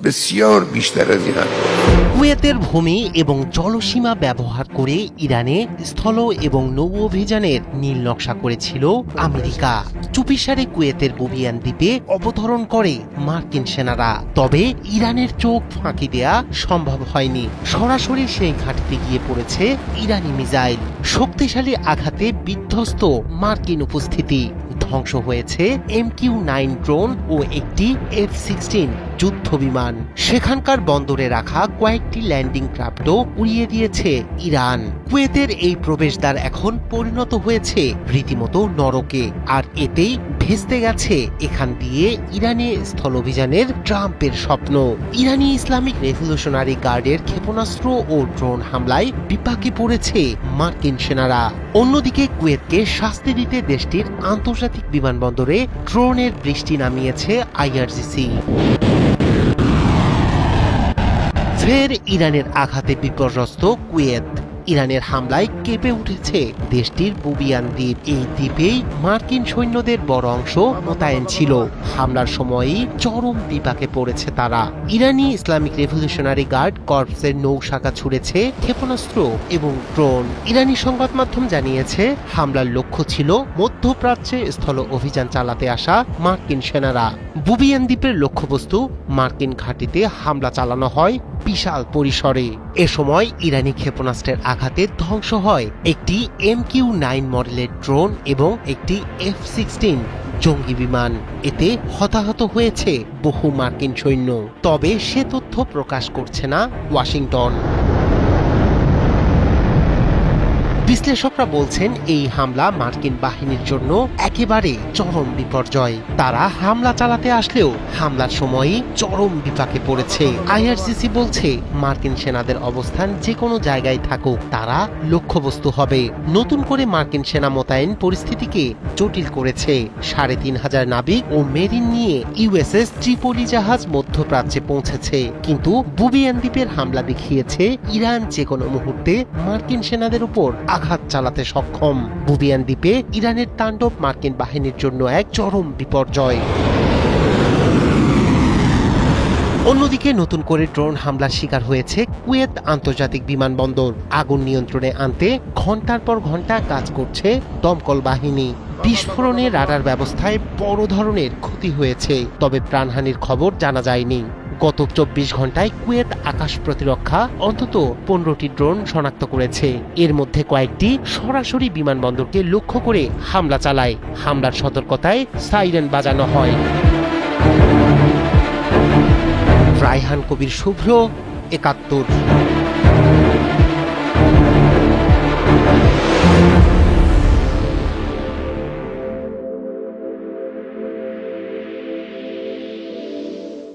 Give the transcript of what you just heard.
بسیار بیشتر از این حرف. কুয়েতের ভূমি এবং জলসীমা ব্যবহার করে ইরানে স্থল এবং নৌ অভিযানের নীল নকশা করেছিল আমেরিকা। চুপিসারে কুয়েতের বুবিয়ান দ্বীপে অবতরণ করে মার্কিন সেনারা। তবে ইরানের চোখ ফাঁকি দেয়া সম্ভব হয়নি। সরাসরি সেই ঘাঁটিতে গিয়ে পড়েছে ইরানি মিসাইল। শক্তিশালী আঘাতে বিধ্বস্ত মার্কিন উপস্থিতি। ধ্বংস হয়েছে MQ-9 ড্রোন ও একটি F-16 যুদ্ধ বিমান। সেখানকার বন্দরে রাখা কয়েকটি ল্যান্ডিং ক্রাফটও উড়িয়ে দিয়েছে ইরান। কুয়েতের এই প্রবেশদ্বার এখন পরিণত হয়েছে রীতিমতো নরকে। আর এতেই ভেস্তে গেছে এখান দিয়ে ইরানি স্থল অভিযানের ট্রাম্পের স্বপ্ন। ইরানি ইসলামিক রেভলিউশনারি গার্ডের ক্ষেপণাস্ত্র ও ড্রোন হামলায় বিপাকে পড়েছে মার্কিন সেনারা। অন্যদিকে কুয়েতকে শাস্তি দিতে দেশটির আন্তর্জাতিক বিমানবন্দরে ড্রোনের বৃষ্টি নামিয়েছে IRGC। ফের ইরানের আঘাতে বিপর্যস্ত কুয়েত। ইরানের হামলায় কেঁপে উঠেছে দেশটির বুবিয়ান দ্বীপ। এই দ্বীপেই মার্কিন সৈন্যদের বড় অংশ মোতায়েন ছিল। হামলার সময়ই চরম বিপাকে পড়েছে তারা। ইরানি ইসলামিক রেভলিউশনারি গার্ড কর্পসের নৌ শাখা ছুড়েছে ক্ষেপণাস্ত্র এবং ড্রোন। ইরানি সংবাদ মাধ্যম জানিয়েছে হামলার লক্ষ্য ছিল মধ্যপ্রাচ্যে স্থল অভিযান চালাতে আসা মার্কিন সেনারা। বুবিয়ান দ্বীপের লক্ষ্যবস্তু মার্কিন ঘাঁটিতে হামলা চালানো হয় বিশাল পরিসরে। এ সময় ইরানি ক্ষেপণাস্ত্রের আঘাতে ধ্বংস হয় একটি MQ-9 মডেলের ড্রোন এবং একটি F-16 জঙ্গি বিমান। এতে হতাহত হয়েছে বহু মার্কিন সৈন্য। তবে সে তথ্য প্রকাশ করছে না ওয়াশিংটন। বিশ্লেষকরা বলছেন এই হামলা মার্কিন বাহিনীর জন্য একেবারে চরম বিপর্যয়। তারা হামলা চালাতে আসলেও হামলার সময়ই চরম বিপাকে পড়েছে। IRGC বলছে মার্কিন সেনাদের অবস্থান যে কোনো জায়গায় থাকুক তারা লক্ষ্যবস্তু হবে। নতুন করে মার্কিন সেনা মোতায়েন পরিস্থিতিকে জটিল করেছে। ৩৫০০ নাবিক ও মেরিন নিয়ে USS ট্রিপলি জাহাজ মধ্যপ্রাচ্যে পৌঁছেছে। কিন্তু বুবিয়ান দ্বীপের হামলা দেখিয়েছে ইরান যে কোনো মুহূর্তে মার্কিন সেনাদের উপর আঘাত চালাতে সক্ষম। বুবিয়ান দ্বীপে ইরানের তাণ্ডব মার্কিন বাহিনীর জন্য এক চরম বিপর্যয়। অন্যদিকে নতুন করে ড্রোন হামলার শিকার হয়েছে কুয়েত আন্তর্জাতিক বিমানবন্দর। আগুন নিয়ন্ত্রণে আনতে ঘন্টার পর ঘন্টা কাজ করছে দমকল বাহিনী। বিস্ফোরণে রাডার ব্যবস্থায় বড় ধরনের ক্ষতি হয়েছে, তবে প্রাণহানির খবর জানা যায়নি। গত ২৪ ঘন্টায় কুয়েত আকাশ প্রতিরক্ষা অন্তত 15টি ড্রোন শনাক্ত করেছে। এর মধ্যে কয়েকটি সরাসরি বিমানবন্দরকে লক্ষ্য করে হামলা চালায়। হামলার সতর্কতায় সাইরেন বাজানো হয়। রায়হান কবির শুভ্র, ৭১।